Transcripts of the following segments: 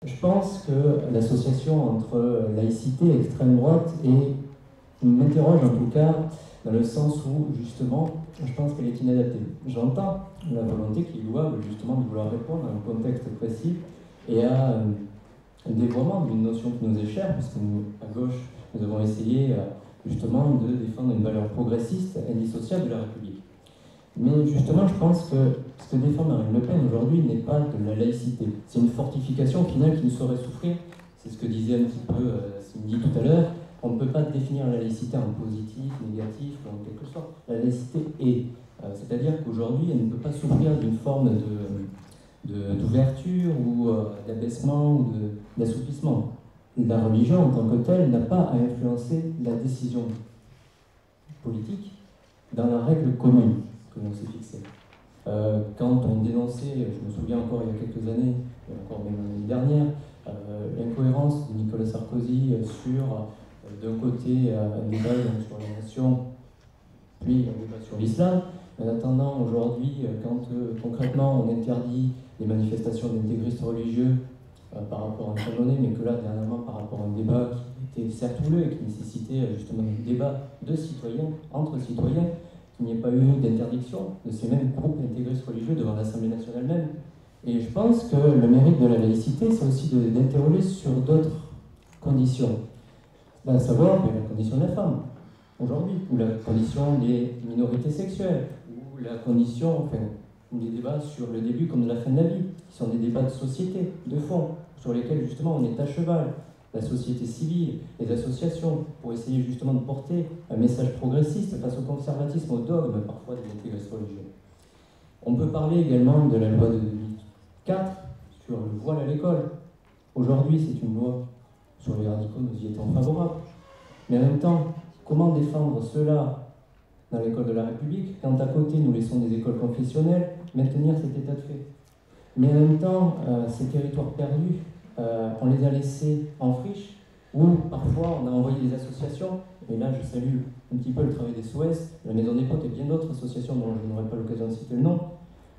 Je pense que l'association entre laïcité et extrême droite m'interroge en tout cas dans le sens où justement je pense qu'elle est inadaptée. J'entends la volonté qui est louable justement de vouloir répondre à un contexte précis et à un dévoiement d'une notion qui nous est chère, puisque nous, à gauche, nous avons essayé justement de défendre une valeur progressiste, indissociable de la République. Mais justement, je pense que ce que défend Marine Le Pen aujourd'hui n'est pas de la laïcité. C'est une fortification au final qui ne saurait souffrir. C'est ce que disait un petit peu Cindy tout à l'heure. On ne peut pas définir la laïcité en positif, négatif, en quelque sorte. La laïcité est. C'est-à-dire qu'aujourd'hui, elle ne peut pas souffrir d'une forme d'ouverture ou d'abaissement ou d'assouplissement. La religion en tant que telle n'a pas à influencer la décision politique dans la règle commune que l'on s'est fixée. Quand on dénonçait, je me souviens encore il y a quelques années, et encore même l'année dernière, l'incohérence de Nicolas Sarkozy sur, d'un côté, un débat sur la nation, puis un débat sur l'islam. En attendant, aujourd'hui, quand concrètement on interdit les manifestations d'intégristes religieux par rapport à un temps donné, mais que là, dernièrement, par rapport à un débat qui était certes houleux et qui nécessitait justement un débat de citoyens, entre citoyens, qu'il n'y ait pas eu d'interdiction de ces mêmes groupes intégristes religieux devant l'Assemblée nationale même. Et je pense que le mérite de la laïcité, c'est aussi d'interroger sur d'autres conditions. À savoir la condition de la femme, aujourd'hui, ou la condition des minorités sexuelles, ou la condition, enfin, des débats sur le début comme de la fin de la vie, qui sont des débats de société, de fond, sur lesquels justement on est à cheval. La société civile, les associations, pour essayer justement de porter un message progressiste face au conservatisme, au dogme parfois des intégristes religieux. On peut parler également de la loi de 2004 sur le voile à l'école. Aujourd'hui, c'est une loi sur les radicaux, nous y étions favorables. Mais en même temps, comment défendre cela dans l'école de la République quand à côté nous laissons des écoles confessionnelles maintenir cet état de fait? Mais en même temps, ces territoires perdus, on les a laissés en friche, ou parfois on a envoyé des associations, et là je salue un petit peu le travail des SOS, la Maison des Potes et bien d'autres associations dont je n'aurai pas l'occasion de citer le nom,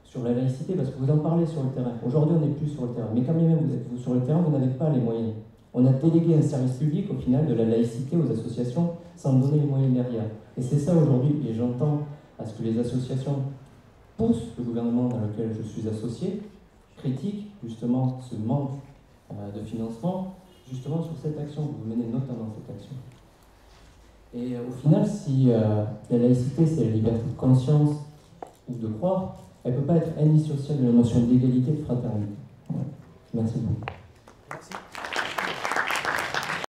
sur la laïcité, parce que vous en parlez sur le terrain. Aujourd'hui on n'est plus sur le terrain, mais quand bien même vous êtes sur le terrain, vous n'avez pas les moyens. On a délégué un service public au final de la laïcité aux associations sans donner les moyens derrière. Et c'est ça aujourd'hui, et j'entends à ce que les associations poussent le gouvernement dans lequel je suis associé, critiquent justement ce manque de financement, justement sur cette action, vous menez notamment cette action. Et au final, si la laïcité, c'est la liberté de conscience ou de croire, elle ne peut pas être indissociable de la notion d'égalité et de fraternité. Ouais. Merci beaucoup.